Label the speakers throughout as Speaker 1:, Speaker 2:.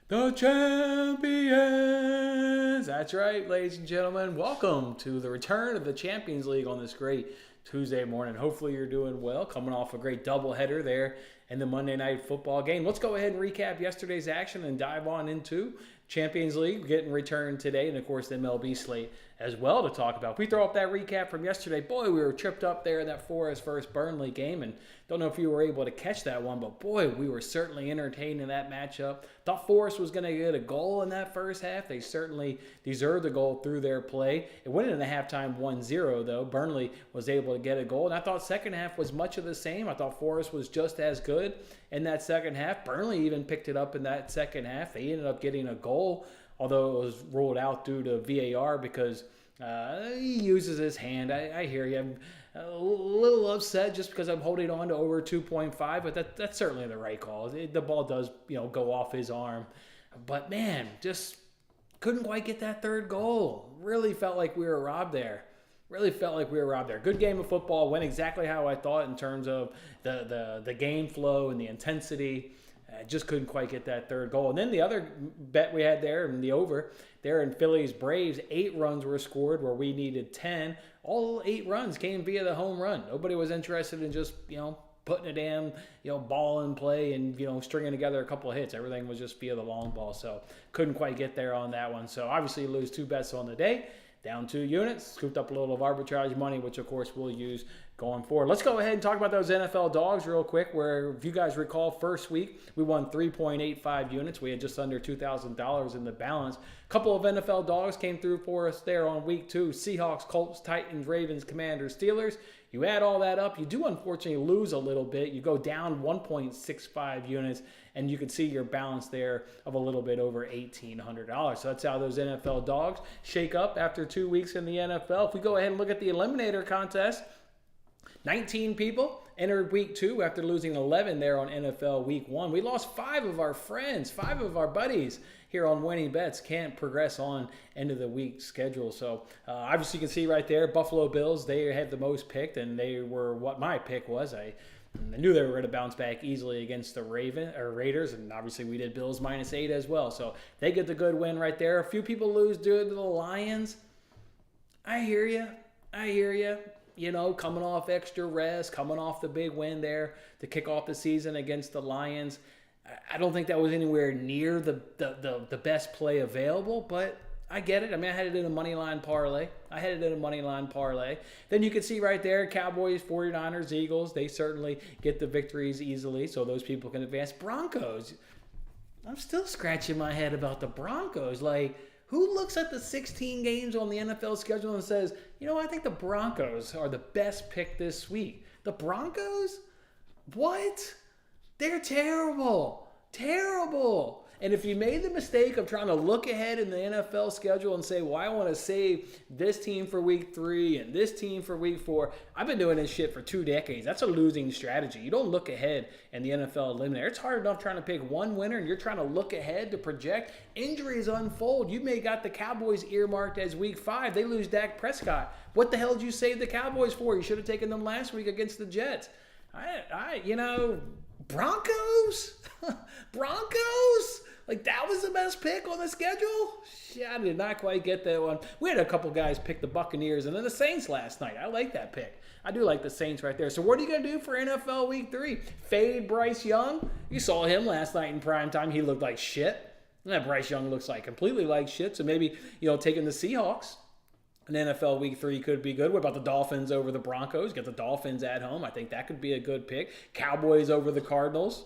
Speaker 1: The champions! That's right, ladies and gentlemen. Welcome to the return of the Champions League on this great Tuesday morning. Hopefully you're doing well, coming off a great doubleheader there in the Monday Night Football game. Let's go ahead and recap yesterday's action and dive on into Champions League getting returned today, and of course the MLB slate as well to talk about. If we throw up that recap from yesterday, boy, we were tripped up there in that Forest versus Burnley game, and don't know if you were able to catch that one, but boy, we were certainly entertained in that matchup. Thought Forest was going to get a goal in that first half. They certainly deserved a goal through their play. It went into halftime 1-0, though. Burnley was able to get a goal, and I thought second half was much of the same. I thought Forest was just as good in that second half. Burnley even picked it up in that second half. They ended up getting a goal, although it was ruled out due to VAR because he uses his hand. I hear you. I'm a little upset just because I'm holding on to over 2.5, but that's certainly the right call. The ball does, go off his arm. But, man, just couldn't quite get that third goal. Really felt like we were robbed there. Good game of football. Went exactly how I thought in terms of the game flow and the intensity. I just couldn't quite get that third goal. And then the other bet we had there in the over, there in Phillies Braves, 8 runs were scored where we needed 10. All 8 runs came via the home run. Nobody was interested in just, putting a damn, ball in play and, stringing together a couple of hits. Everything was just via the long ball. So couldn't quite get there on that one. So obviously you lose 2 bets on the day. Down 2 units, scooped up a little of arbitrage money, which of course we'll use going forward. Let's go ahead and talk about those NFL dogs real quick, where if you guys recall, first week we won 3.85 units. We had just under $2,000 in the balance. A couple of NFL dogs came through for us there on week 2. Seahawks, Colts, Titans, Ravens, Commanders, Steelers. You add all that up, you do unfortunately lose a little bit. You go down 1.65 units, and you can see your balance there of a little bit over $1,800. So that's how those NFL dogs shake up after 2 weeks in the NFL. If we go ahead and look at the Eliminator contest, 19 people entered week 2 after losing 11 there on NFL week 1. We lost 5 of our friends, 5 of our buddies here on Winning Bets. Can't progress on into the week schedule. So obviously you can see right there, Buffalo Bills, they had the most picked, and they were what my pick was. I knew they were going to bounce back easily against the Raiders, and obviously we did Bills -8 as well. So they get the good win right there. A few people lose due to the Lions. I hear you. Coming off extra rest, coming off the big win there to kick off the season against the Lions. I don't think that was anywhere near the best play available, but I get it. I mean, I had it in a money line parlay. Then you can see right there, Cowboys, 49ers, Eagles, they certainly get the victories easily, so those people can advance. Broncos, I'm still scratching my head about the Broncos. Like, who looks at the 16 games on the NFL schedule and says, I think the Broncos are the best pick this week? The Broncos? What? They're terrible. And if you made the mistake of trying to look ahead in the NFL schedule and say, well, I want to save this team for week 3 and this team for week 4, I've been doing this shit for 2 decades. That's a losing strategy. You don't look ahead in the NFL Eliminator. It's hard enough trying to pick one winner, and you're trying to look ahead to project. Injuries unfold. You may got the Cowboys earmarked as week 5. They lose Dak Prescott. What the hell did you save the Cowboys for? You should have taken them last week against the Jets. Broncos? Broncos? Like, that was the best pick on the schedule? Yeah, I did not quite get that one. We had a couple guys pick the Buccaneers and then the Saints last night. I like that pick. I do like the Saints right there. So what are you going to do for NFL Week 3? Fade Bryce Young? You saw him last night in primetime. He looked like shit. And that Bryce Young looks like completely like shit. So maybe, taking the Seahawks in NFL Week 3 could be good. What about the Dolphins over the Broncos? Get the Dolphins at home. I think that could be a good pick. Cowboys over the Cardinals.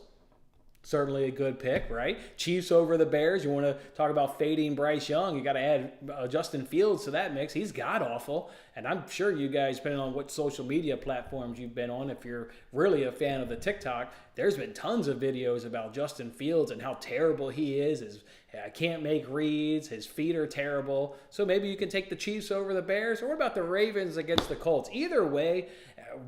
Speaker 1: Certainly a good pick, right? Chiefs over the Bears. You want to talk about fading Bryce Young. You got to add Justin Fields to that mix. He's god-awful. And I'm sure you guys, depending on what social media platforms you've been on, if you're really a fan of the TikTok, there's been tons of videos about Justin Fields and how terrible he is. Can't make reads. His feet are terrible. So maybe you can take the Chiefs over the Bears. Or what about the Ravens against the Colts? Either way,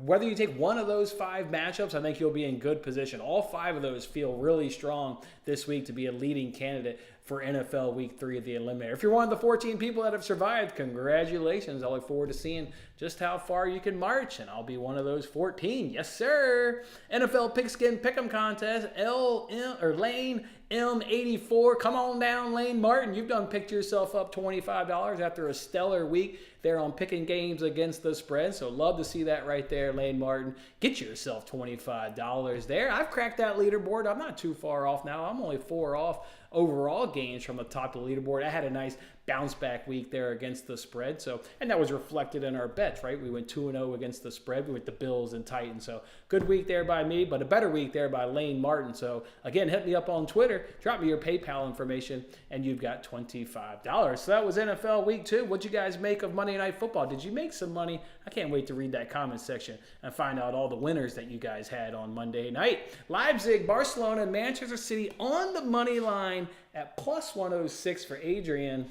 Speaker 1: whether you take one of those 5 matchups, I think you'll be in good position. All 5 of those feel really strong this week to be a leading candidate for NFL Week 3 of the Eliminator. If you're one of the 14 people that have survived, congratulations. I look forward to seeing just how far you can march, and I'll be one of those 14. Yes, sir. NFL Pigskin Pick'em Contest, Lane M84. Come on down, Lane Martin. You've done picked yourself up $25 after a stellar week there on picking games against the spread. So love to see that right there, Lane Martin. Get yourself $25 there. I've cracked that leaderboard. I'm not too far off now. I'm only 4 off overall gains from the top of the leaderboard. I had a nice bounce back week there against the spread. So, and that was reflected in our bets, right? We went 2-0 against the spread. We went the Bills and Titans. So good week there by me, but a better week there by Lane Martin. So again, hit me up on Twitter, drop me your PayPal information, and you've got $25. So that was NFL Week 2. What'd you guys make of Monday Night Football? Did you make some money? I can't wait to read that comment section and find out all the winners that you guys had on Monday night. Leipzig, Barcelona, and Manchester City on the money line at plus 106 for Adrian.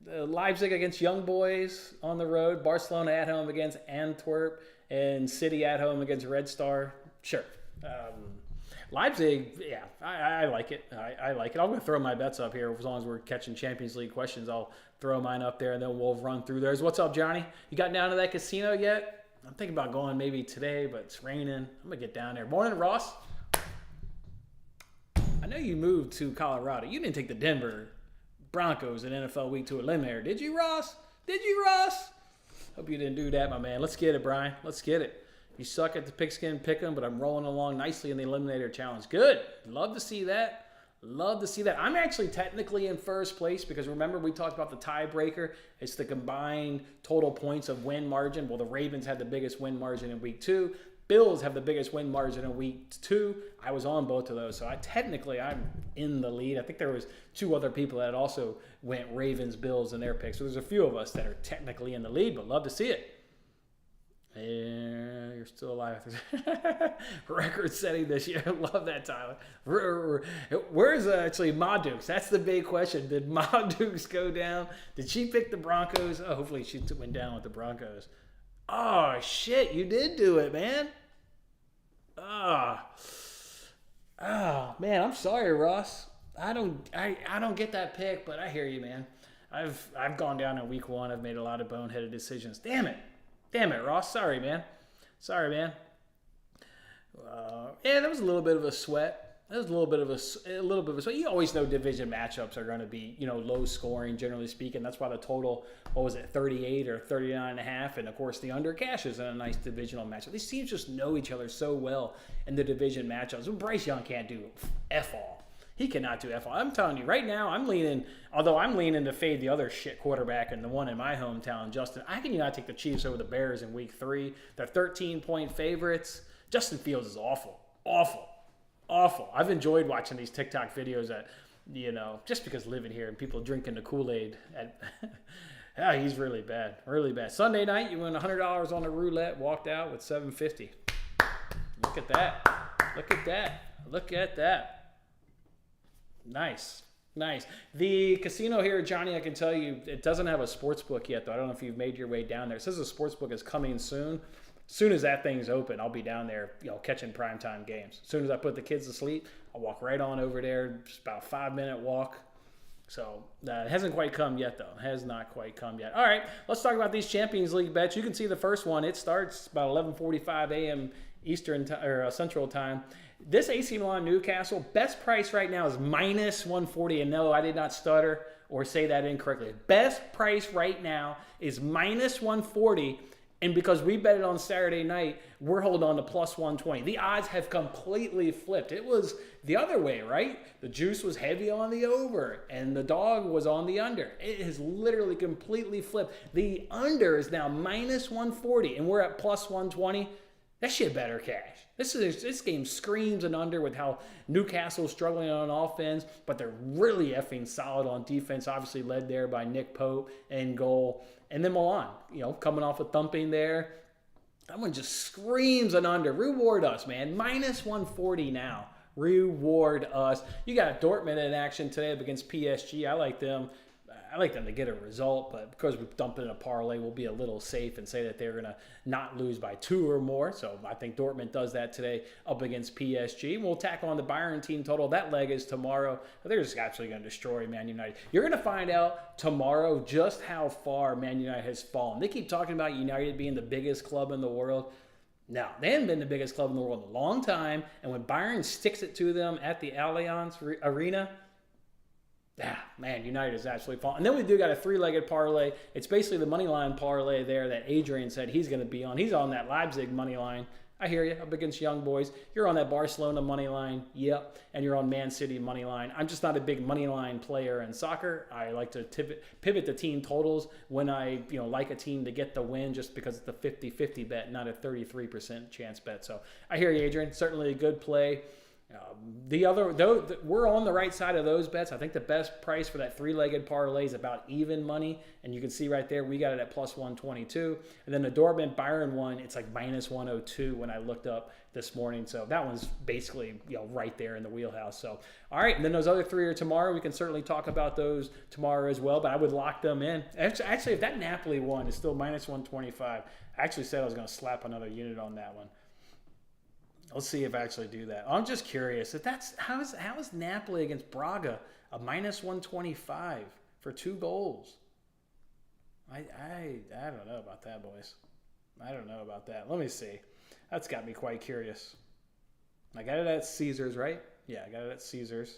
Speaker 1: Leipzig against Young Boys on the road. Barcelona at home against Antwerp. And City at home against Red Star. Sure. Leipzig, yeah, I like it. I like it. I'm going to throw my bets up here. As long as we're catching Champions League questions, I'll throw mine up there, and then we'll run through theirs. What's up, Johnny? You got down to that casino yet? I'm thinking about going maybe today, but it's raining. I'm going to get down there. Morning, Ross. I know you moved to Colorado. You didn't take the Denver Broncos in NFL Week 2 Eliminator, did you, Ross? Did you, Ross? Hope you didn't do that, my man. Let's get it, Brian. Let's get it. You suck at the pigskin pick'em, but I'm rolling along nicely in the Eliminator Challenge. Good. Love to see that. Love to see that. I'm actually technically in first place because remember we talked about the tiebreaker. It's the combined total points of win margin. Well, the Ravens had the biggest win margin in Week 2. Bills have the biggest win margin in Week 2. I was on both of those, so I'm in the lead. I think there was 2 other people that also went Ravens, Bills in their picks. So there's a few of us that are technically in the lead, but love to see it. And you're still alive. Record setting this year. Love that, Tyler. Where's actually Ma Dukes? That's the big question. Did Ma Dukes go down? Did she pick the Broncos? Oh, hopefully she went down with the Broncos. Oh, shit. You did do it, man. Oh, man. I'm sorry, Ross. I don't get that pick, but I hear you, man. I've gone down in Week 1. I've made a lot of boneheaded decisions. Damn it, Ross. Sorry, man. Yeah, that was a little bit of a sweat. That was a little bit of a sweat. You always know division matchups are going to be, low scoring, generally speaking. That's why the total, 38 or 39.5, and of course the under cashes in a nice divisional matchup. These teams just know each other so well in the division matchups. Bryce Young can't do F all. He cannot do F all. I'm telling you, right now, I'm leaning to fade the other shit quarterback and the one in my hometown, Justin. I can not take the Chiefs over the Bears in Week 3. They're 13-point favorites. Justin Fields is awful. I've enjoyed watching these TikTok videos that, just because living here and people drinking the Kool-Aid. He's really bad. Sunday night, you win $100 on the roulette, walked out with $750. Look at that. Nice. The casino here, Johnny, I can tell you, it doesn't have a sports book yet, though. I don't know if you've made your way down there. It says the sports book is coming soon. As soon as that thing's open, I'll be down there, catching primetime games. As soon as I put the kids to sleep, I'll walk right on over there. Just about a 5-minute walk. So it hasn't quite come yet, though. It has not quite come yet. All right, let's talk about these Champions League bets. You can see the first one. It starts about 11:45 a.m. Eastern or Central Time. This AC Milan Newcastle, best price right now is minus 140. And no, I did not stutter or say that incorrectly. Best price right now is minus 140. And because we bet it on Saturday night, we're holding on to plus 120. The odds have completely flipped. It was the other way, right? The juice was heavy on the over, and the dog was on the under. It has literally completely flipped. The under is now minus 140, and we're at plus 120. That shit better cash. This game screams an under with how Newcastle's struggling on offense, but they're really effing solid on defense, obviously led there by Nick Pope in goal. And then Milan, coming off a thumping there. That one just screams an under. Reward us, man. Minus 140 now. Reward us. You got Dortmund in action today against PSG. I like them. I like them to get a result, but because we dumped it in a parlay, we'll be a little safe and say that they're going to not lose by 2 or more. So I think Dortmund does that today up against PSG. And we'll tack on the Bayern team total. That leg is tomorrow. They're just absolutely going to destroy Man United. You're going to find out tomorrow just how far Man United has fallen. They keep talking about United being the biggest club in the world. No, they haven't been the biggest club in the world in a long time. And when Bayern sticks it to them at the Allianz Arena, man, United is absolutely falling. And then we do got a 3-legged parlay. It's basically the money line parlay there that Adrian said he's going to be on. He's on that Leipzig money line. I hear you. Up against Young Boys. You're on that Barcelona money line. Yep. And you're on Man City money line. I'm just not a big money line player in soccer. I like to pivot the team totals when I like a team to get the win just because it's a 50-50 bet, not a 33% chance bet. So I hear you, Adrian. Certainly a good play. We're on the right side of those bets. I think the best price for that 3-legged parlay is about even money, and you can see right there we got it at plus 122. And then the Dortmund Bayern one, it's like minus 102 when I looked up this morning. So that one's basically right there in the wheelhouse. So all right, and then those other 3 are tomorrow. We can certainly talk about those tomorrow as well, but I would lock them in. Actually, if that Napoli one is still minus 125, I actually said I was going to slap another unit on that one. Let's see if I actually do that. I'm just curious. If that's how is Napoli against Braga a minus 125 for 2 goals? I don't know about that, boys. I don't know about that. Let me see. That's got me quite curious. I got it at Caesars, right? Yeah, I got it at Caesars.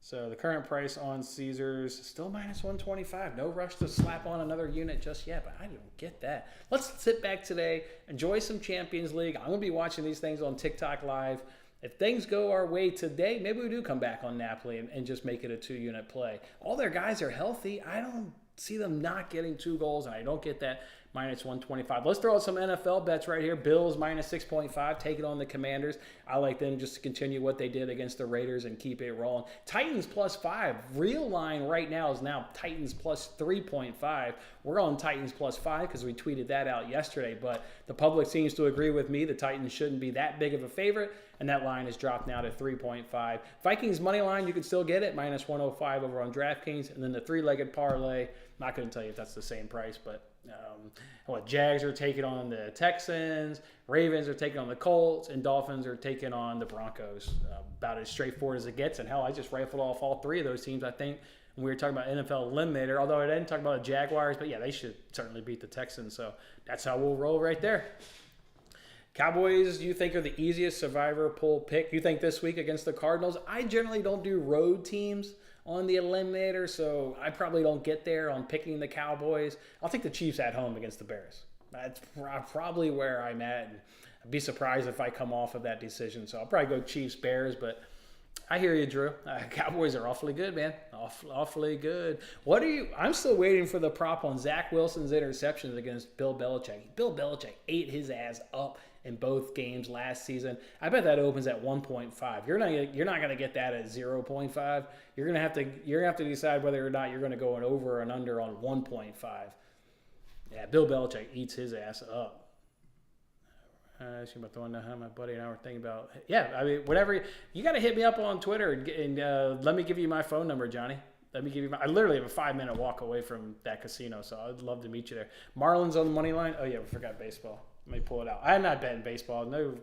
Speaker 1: So the current price on Caesars is still minus 125. No rush to slap on another unit just yet, but I don't get that. Let's sit back today, enjoy some Champions League. I'm going to be watching these things on TikTok Live. If things go our way today, maybe we do come back on Napoli and just make it a 2-unit play. All their guys are healthy. I don't see them not getting 2 goals, and I don't get that minus 125. Let's throw out some NFL bets right here. Bills minus 6.5, take it on the Commanders. I like them just to continue what they did against the Raiders and keep it rolling. Titans plus 5. Real line right now is now Titans plus 3.5. We're on Titans plus 5 because we tweeted that out yesterday, but the public seems to agree with me. The Titans shouldn't be that big of a favorite, and that line has dropped now to 3.5. Vikings money line, you can still get it, minus 105 over on DraftKings, and then the 3-legged parlay, I'm not going to tell you if that's the same price, but Jags are taking on the Texans, Ravens are taking on the Colts, and Dolphins are taking on the Broncos. About as straightforward as it gets, and hell, I just rifled off all 3 of those teams, I think, when we were talking about NFL Eliminator, although I didn't talk about the Jaguars, but yeah, they should certainly beat the Texans, so that's how we'll roll right there. Cowboys, you think are the easiest survivor pool pick? You think this week against the Cardinals? I generally don't do road teams on the Eliminator, so I probably don't get there on picking the Cowboys. I'll take the Chiefs at home against the Bears. That's probably where I'm at, and I'd be surprised if I come off of that decision. So I'll probably go Chiefs, Bears, but I hear you, Drew. Cowboys are awfully good, man. Awfully good. I'm still waiting for the prop on Zach Wilson's interceptions against Bill Belichick. Bill Belichick ate his ass up in both games last season. I bet that opens at 1.5. You're not going to get that at 0.5. You're going to have to decide whether or not you're going to go an over or an under on 1.5. Yeah, Bill Belichick eats his ass up. About the one that my buddy and I were thinking about. Yeah, I mean, whatever. You got to hit me up on Twitter and let me give you my phone number, Johnny. Let me give you I literally have a 5-minute walk away from that casino, so I'd love to meet you there. Marlins on the money line. Oh, yeah, we forgot baseball. Let me pull it out. I'm not betting baseball. No,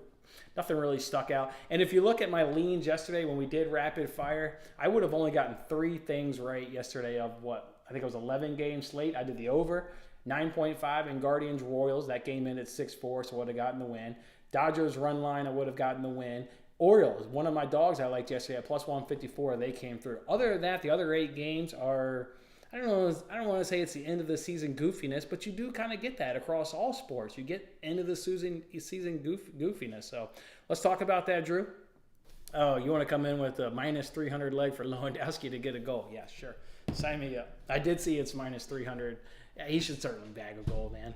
Speaker 1: nothing really stuck out. And if you look at my leans yesterday when we did rapid fire, I would have only gotten 3 things right yesterday of what? I think it was 11 game slate. I did the over. 9.5 in Guardians Royals. That game in at 6-4, so I would have gotten the win. Dodgers run line, I would have gotten the win. Orioles, one of my dogs I liked yesterday at plus 154, they came through. Other than that, the other 8 games are, I don't want to say it's the end of the season goofiness, but you do kind of get that across all sports. You get end of the season goofiness. So let's talk about that, Drew. Oh, you want to come in with a minus 300 leg for Lewandowski to get a goal? Yeah, sure. Sign me up. I did see it's minus 300. Yeah, he should certainly bag a goal, man.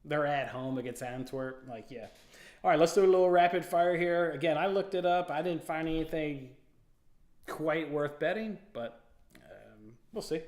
Speaker 1: They're at home against Antwerp. Yeah. All right, let's do a little rapid fire here. Again, I looked it up. I didn't find anything quite worth betting, but we'll see.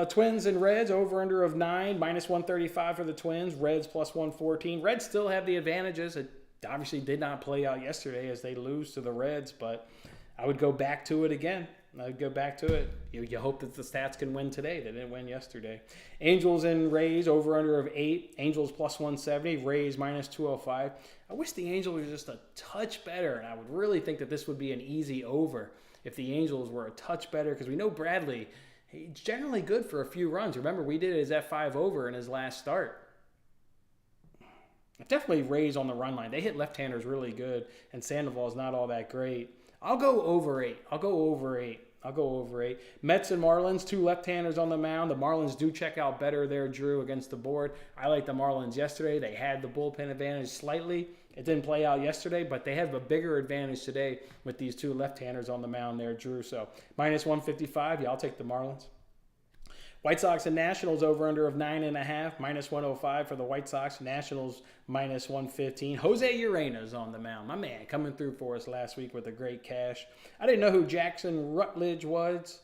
Speaker 1: Twins and Reds, over-under of 9, minus 135 for the Twins. Reds plus 114. Reds still have the advantages. It obviously did not play out yesterday as they lose to the Reds, but I would go back to it again. I'd go back to it. You hope that the Stats can win today. They didn't win yesterday. Angels and Rays, over-under of 8. Angels plus 170. Rays minus 205. I wish the Angels were just a touch better, and I would really think that this would be an easy over if the Angels were a touch better, because we know Bradley, he's generally good for a few runs. Remember, we did his F5 over in his last start. Definitely Rays on the run line. They hit left-handers really good, and Sandoval's not all that great. I'll go over 8. I'll go over 8. Mets and Marlins, 2 left-handers on the mound. The Marlins do check out better there, Drew, against the board. I like the Marlins yesterday. They had the bullpen advantage slightly. It didn't play out yesterday, but they have a bigger advantage today with these 2 left-handers on the mound there, Drew. So minus 155, yeah, I'll take the Marlins. White Sox and Nationals, over-under of 9.5, minus 105 for the White Sox. Nationals minus 115. Jose Urena's on the mound. My man coming through for us last week with a great cash. I didn't know who Jackson Rutledge was.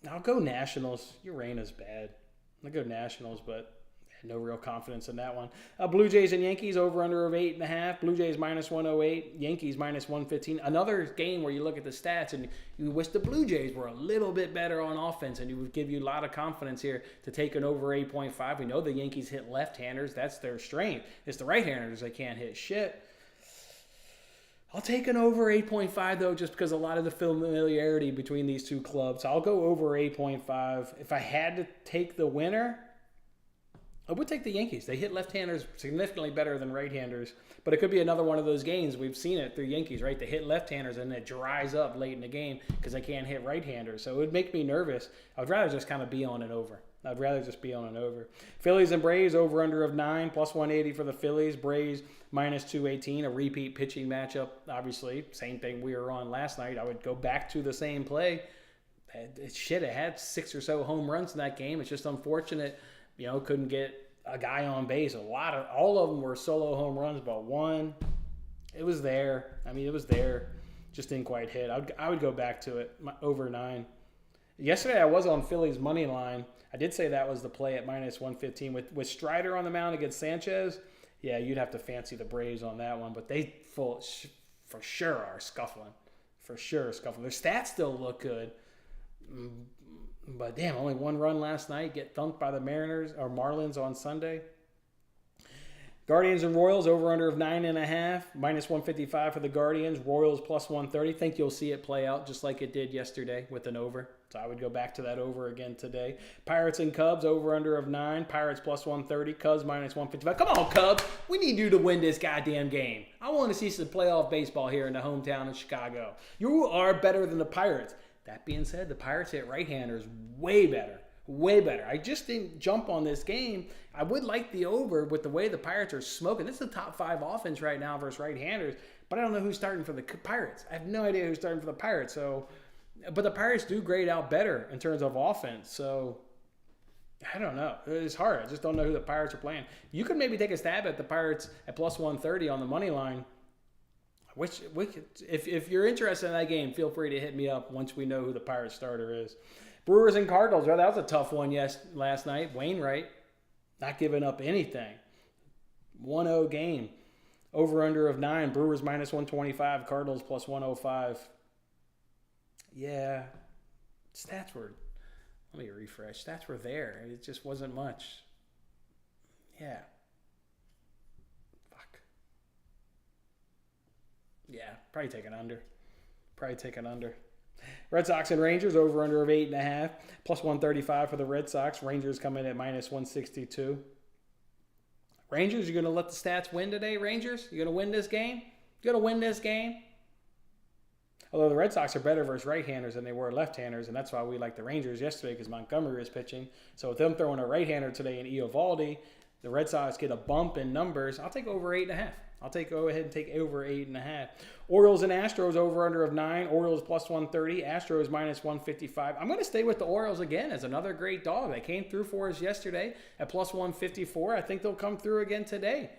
Speaker 1: I'll go Nationals. Urena's bad. I'll go Nationals, but no real confidence in that one. Blue Jays and Yankees, over-under of 8.5. Blue Jays minus 108. Yankees minus 115. Another game where you look at the stats and you wish the Blue Jays were a little bit better on offense, and it would give you a lot of confidence here to take an over 8.5. We know the Yankees hit left-handers. That's their strength. It's the right-handers that can't hit shit. I'll take an over 8.5, though, just because a lot of the familiarity between these two clubs. I'll go over 8.5. If I had to take the winner, I would take the Yankees. They hit left-handers significantly better than right-handers. But it could be another one of those games. We've seen it through Yankees, right? They hit left-handers and it dries up late in the game because they can't hit right-handers. So it would make me nervous. I'd rather just kind of be on an over. Phillies and Braves, over-under of 9, plus 180 for the Phillies. Braves minus 218, a repeat pitching matchup, obviously. Same thing we were on last night. I would go back to the same play. It had 6 or so home runs in that game. It's just unfortunate. Couldn't get a guy on base. All of them were solo home runs, but one, it was there. It was there. Just didn't quite hit. I would go back to it, over 9. Yesterday I was on Phillies money line. I did say that was the play at minus 115. With Strider on the mound against Sanchez, yeah, you'd have to fancy the Braves on that one. But they for sure are scuffling. Their stats still look good. But damn, only 1 run last night. Get thumped by the Marlins on Sunday. Guardians and Royals, over-under of 9.5. Minus 155 for the Guardians. Royals plus 130. Think you'll see it play out just like it did yesterday with an over. So I would go back to that over again today. Pirates and Cubs, over-under of 9. Pirates plus 130. Cubs minus 155. Come on, Cubs. We need you to win this goddamn game. I want to see some playoff baseball here in the hometown of Chicago. You are better than the Pirates. That being said, the Pirates hit right-handers way better. I just didn't jump on this game. I would like the over with the way the Pirates are smoking. This is the top 5 offense right now versus right-handers, but I don't know who's starting for the Pirates. I have no idea who's starting for the Pirates. But the Pirates do grade out better in terms of offense, so I don't know. It's hard. I just don't know who the Pirates are playing. You could maybe take a stab at the Pirates at plus 130 on the money line. If you're interested in that game, feel free to hit me up once we know who the Pirates starter is. Brewers and Cardinals, that was a tough one last night. Wainwright not giving up anything. 1-0 game. Over-under of 9. Brewers minus 125. Cardinals plus 105. Yeah. Stats were, let me refresh. Stats were there. It just wasn't much. Yeah. Yeah, probably take an under. Red Sox and Rangers, over-under of 8.5. Plus 135 for the Red Sox. Rangers come in at minus 162. Rangers, you're going to let the stats win today, Rangers? You're going to win this game? Although the Red Sox are better versus right-handers than they were left-handers, and that's why we like the Rangers yesterday because Montgomery is pitching. So with them throwing a right-hander today in Eovaldi, the Red Sox get a bump in numbers. I'll take over 8.5. Go ahead and take over 8.5. Orioles and Astros, over-under of 9. Orioles plus 130. Astros minus 155. I'm going to stay with the Orioles again as another great dog. They came through for us yesterday at plus 154. I think they'll come through again today.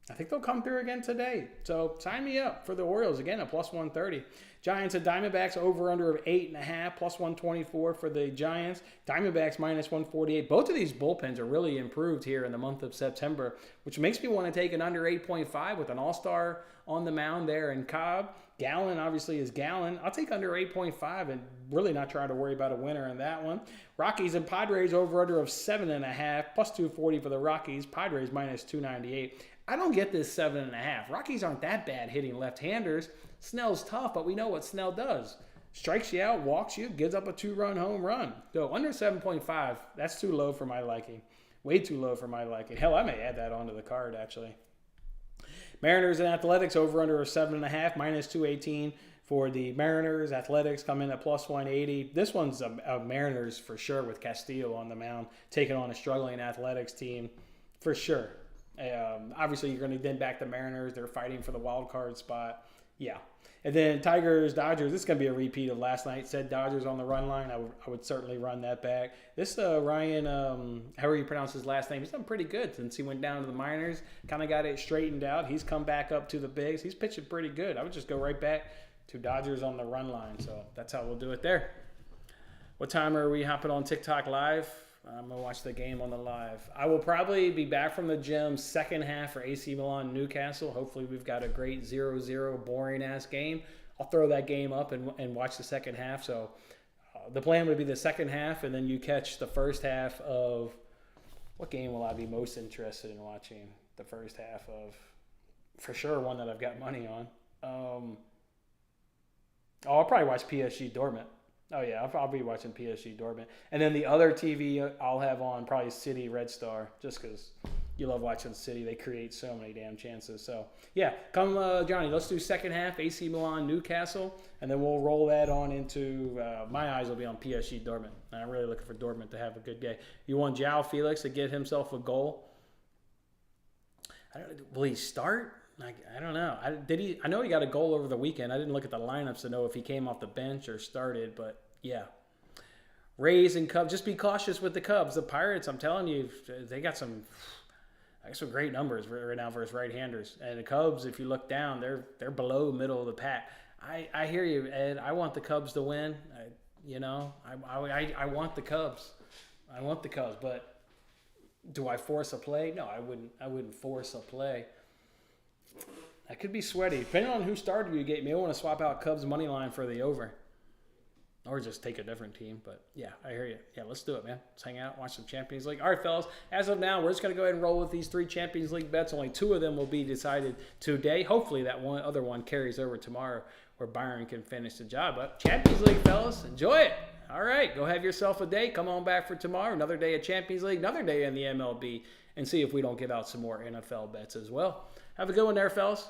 Speaker 1: I think they'll come through again today. So sign me up for the Orioles again at plus 130. Giants and Diamondbacks over under of 8.5, plus 124 for the Giants. Diamondbacks minus 148. Both of these bullpens are really improved here in the month of September, which makes me want to take an under 8.5 with an all-star on the mound there in Cobb. Gallen obviously is Gallen. I'll take under 8.5 and really not try to worry about a winner in that one. Rockies and Padres over under of 7.5, plus 240 for the Rockies. Padres minus 298. I don't get this 7.5. Rockies aren't that bad hitting left-handers. Snell's tough, but we know what Snell does. Strikes you out, walks you, gives up a 2-run home run. So under 7.5, that's too low for my liking. Way too low for my liking. Hell, I may add that onto the card, actually. Mariners and Athletics over under 7.5, minus 218 for the Mariners. Athletics come in at plus 180. This one's a Mariners for sure with Castillo on the mound, taking on a struggling Athletics team for sure. Obviously, you're going to then back the Mariners. They're fighting for the wild card spot. Yeah. And then Tigers, Dodgers. This is going to be a repeat of last night. Said Dodgers on the run line. I would certainly run that back. This Ryan, however you pronounce his last name, he's done pretty good since he went down to the minors. Kind of got it straightened out. He's come back up to the bigs. He's pitching pretty good. I would just go right back to Dodgers on the run line. So that's how we'll do it there. What time are we hopping on TikTok Live? I'm going to watch the game on the live. I will probably be back from the gym second half for AC Milan Newcastle. Hopefully we've got a great 0-0 boring-ass game. I'll throw that game up and watch the second half. So the plan would be the second half, and then you catch the first half of – what game will I be most interested in watching the first half of? For sure, one that I've got money on. I'll probably watch PSG Dortmund. Oh, yeah, I'll be watching PSG Dortmund. And then the other TV I'll have on probably City Red Star, just because you love watching City. They create so many damn chances. So, yeah, come, Johnny, let's do second half, AC Milan, Newcastle, and then we'll roll that on into my eyes will be on PSG Dortmund. And I'm really looking for Dortmund to have a good game. You want João Felix to get himself a goal? Will he start? I don't know. I know he got a goal over the weekend. I didn't look at the lineups to know if he came off the bench or started, but yeah. Rays and Cubs. Just be cautious with the Cubs. The Pirates, I'm telling you, they got some great numbers right now versus right-handers. And the Cubs, if you look down, they're below middle of the pack. I hear you, Ed. I want the Cubs to win. I want the Cubs. I want the Cubs, but do I force a play? No, I wouldn't force a play. That could be sweaty. Depending on who started you get, you may want to swap out Cubs money line for the over. Or just take a different team. But, yeah, I hear you. Yeah, let's do it, man. Let's hang out, watch some Champions League. All right, fellas. As of now, we're just going to go ahead and roll with these 3 Champions League bets. Only 2 of them will be decided today. Hopefully that other one carries over tomorrow where Byron can finish the job. But Champions League, fellas, enjoy it. All right, go have yourself a day. Come on back for tomorrow. Another day of Champions League, another day in the MLB, and see if we don't give out some more NFL bets as well. Have a good one there, fellas.